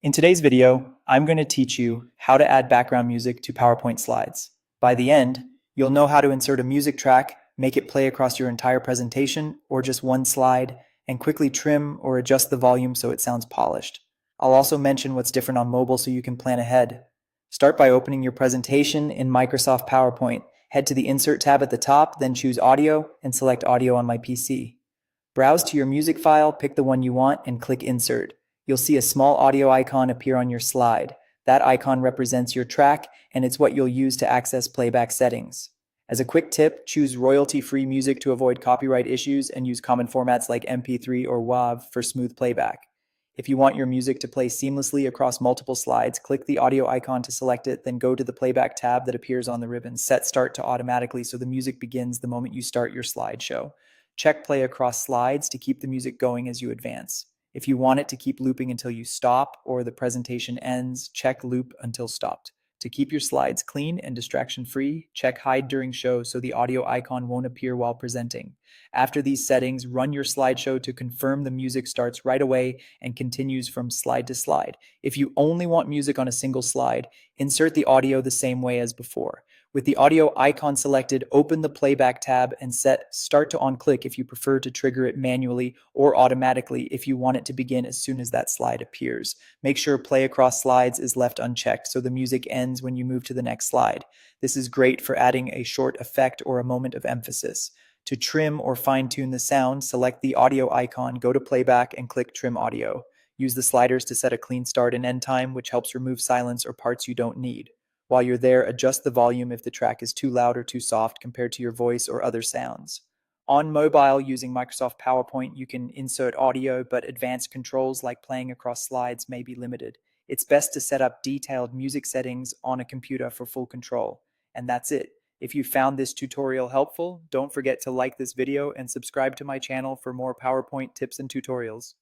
In today's video, I'm going to teach you how to add background music to PowerPoint slides. By the end, you'll know how to insert a music track, make it play across your entire presentation or just one slide, and quickly trim or adjust the volume so it sounds polished. I'll also mention what's different on mobile so you can plan ahead. Start by opening your presentation in Microsoft PowerPoint. Head to the Insert tab at the top, then choose Audio and select Audio on my PC. Browse to your music file, pick the one you want, and click Insert. You'll see a small audio icon appear on your slide. That icon represents your track, and it's what you'll use to access playback settings. As a quick tip, choose royalty-free music to avoid copyright issues and use common formats like MP3 or WAV for smooth playback. If you want your music to play seamlessly across multiple slides, click the audio icon to select it, then go to the playback tab that appears on the ribbon. Set Start to automatically so the music begins the moment you start your slideshow. Check play across slides to keep the music going as you advance. If you want it to keep looping until you stop or the presentation ends, check loop until stopped. To keep your slides clean and distraction-free, check hide during show so the audio icon won't appear while presenting. After these settings, run your slideshow to confirm the music starts right away and continues from slide to slide. If you only want music on a single slide, insert the audio the same way as before. With the audio icon selected, open the playback tab and set start to on click if you prefer to trigger it manually or automatically if you want it to begin as soon as that slide appears. Make sure play across slides is left unchecked so the music ends when you move to the next slide. This is great for adding a short effect or a moment of emphasis. To trim or fine-tune the sound, select the audio icon, go to playback, and click Trim Audio. Use the sliders to set a clean start and end time, which helps remove silence or parts you don't need. While you're there, adjust the volume if the track is too loud or too soft compared to your voice or other sounds. On mobile, using Microsoft PowerPoint, you can insert audio, but advanced controls like playing across slides may be limited. It's best to set up detailed music settings on a computer for full control. And that's it. If you found this tutorial helpful, don't forget to like this video and subscribe to my channel for more PowerPoint tips and tutorials.